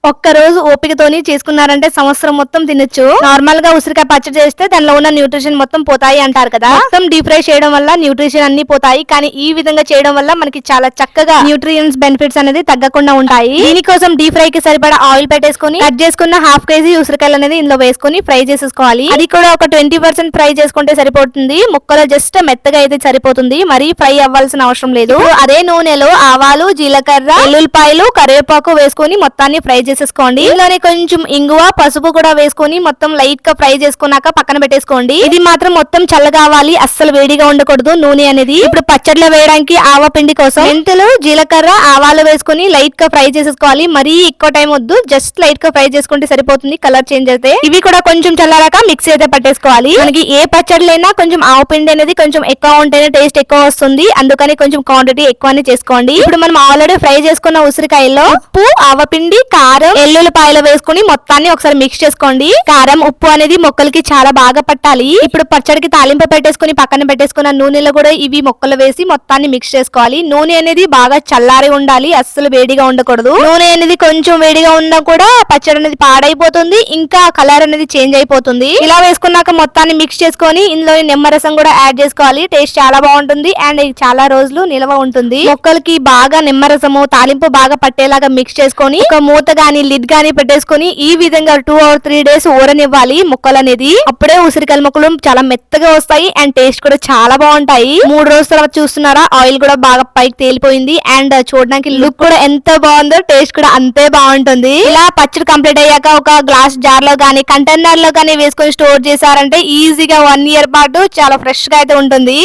ఒక్క రోజు ఓపికతోని చేసుకున్నారంటే సంవత్సరం మొత్తం తినొచ్చు. నార్మల్ గా ఉసిరికాయ పచ్చడి చేస్తే దానిలో ఉన్న న్యూట్రిషన్ మొత్తం పోతాయి అంటారు కదా. మొత్తం డీప్ ఫ్రై చేయడం వల్ల న్యూట్రిషన్ అన్ని పోతాయి. కానీ ఈ విధంగా చేయడం వల్ల మనకి చాలా చక్కగా న్యూట్రియన్స్ బెనిఫిట్స్ అనేది తగ్గకుండా ఉంటాయి. దీనికోసం డీప్ ఫ్రై కి సరిపడా ఆయిల్ పెట్టేసుకుని కట్ చేసుకున్న హాఫ్ కేజీ ఉసిరికాయలు అనేది ఇందులో వేసుకుని ఫ్రై చేసేసుకోవాలి. అది కూడా ఒక 20% ఫ్రై చేసుకుంటే సరిపోతుంది. ముక్కలు జస్ట్ మెత్తగా అయితే సరిపోతుంది, మరీ ఫ్రై అవ్వాల్సిన అవసరం లేదు. అదే నూనెలో ఆవాలు, జీలకర్ర, ఎల్లుల్లిపాయలు, కరివేపాకు వేసుకుని మొత్తాన్ని ఫ్రై చేసేసుకోండి. ఇందులోనే కొంచెం ఇంగువ, పసుపు కూడా వేసుకుని మొత్తం లైట్ గా ఫ్రై చేసుకున్నాక పక్కన పెట్టేసుకోండి. ఇది మాత్రం మొత్తం చల్లగా అవ్వాలి, అస్సలు వేడిగా ఉండకూడదు నూనె అనేది. ఇప్పుడు పచ్చడిలో వేయడానికి ఆవపిండి కోసం మెంతులు, జీలకర్ర, ఆవాలు వేసుకుని లైట్ గా ఫ్రై చేసేసుకోవాలి. మరీ ఎక్కువ టైం వద్దు, జస్ట్ లైట్ గా ఫ్రై చేసుకుంటే సరిపోతుంది కలర్ చేంజ్ అయితే. ఇవి కూడా కొంచెం చల్లారాక మిక్సీ అయితే పట్టేసుకోవాలి. మనకి ఏ పచ్చడిలైనా కొంచెం ఆవపిండి అనేది కొంచెం ఎక్కువ ఉంటేనే టేస్ట్ ఎక్కువ వస్తుంది, అందుకని కొంచెం క్వాంటిటీ ఎక్కువనే చేసుకోండి. ఇప్పుడు మనం ఆల్రెడీ ఫ్రై చేసుకున్న ఉసిరికాయల్లో ఉప్పు, ఆవపిండి, కారం, ఎల్లుల్లిపాయలు వేసుకుని మొత్తాన్ని ఒకసారి మిక్స్ చేసుకోండి. కారం, ఉప్పు అనేది మొక్కలకి చాలా బాగా పట్టాలి. ఇప్పుడు పచ్చడికి తాలింపు పెట్టేసుకుని పక్కన పెట్టేసుకున్న నూనెలో కూడా ఇవి మొక్కలు వేసి మొత్తాన్ని మిక్స్ చేసుకోవాలి. నూనె అనేది బాగా చల్లారి ఉండాలి, అస్సలు వేడిగా ఉండకూడదు. నూనె అనేది కొంచెం వేడిగా ఉన్నా కూడా పచ్చడి అనేది పాడైపోతుంది, ఇంకా కలర్ అనేది చేంజ్ అయిపోతుంది. ఇలా వేసుకున్నాక మొత్తాన్ని మిక్స్ చేసుకొని ఇందులో నిమ్మరసం కూడా యాడ్ చేసుకోవాలి. టేస్ట్ చాలా బాగుంటుంది అండ్ ఇది చాలా రోజులు నిల్వ ఉంటుంది. మొక్కలకి బాగా నిమ్మరసము, తాలింపు బాగా పట్టేలాగా మిక్స్ చేసుకొని ఒక మూత గాని లిడ్ గాని పెట్టేసుకొని ఈ విధంగా 2 or 3 days ఊరనివ్వాలి ముక్కలు అనేది. అప్పుడే ఉసిరికాయల ముక్కలు చాలా మెత్తగా వస్తాయి అండ్ టేస్ట్ కూడా చాలా బాగుంటాయి. 3 రోజుల తర్వాత చూస్తున్నారా, ఆయిల్ కూడా బాగా పైకి తేలిపోయింది అండ్ చూడడానికి లుక్ కూడా ఎంత బాగుందో టేస్ట్ కూడా అంతే బాగుంటుంది. ఇలా పచ్చడి కంప్లీట్ అయ్యాక ఒక గ్లాస్ జార్ లో గానీ కంటైనర్ లో గానీ వేసుకొని స్టోర్ చేశారంటే ఈజీగా 1 year పాటు చాలా ఫ్రెష్ గా అయితే ఉంటుంది.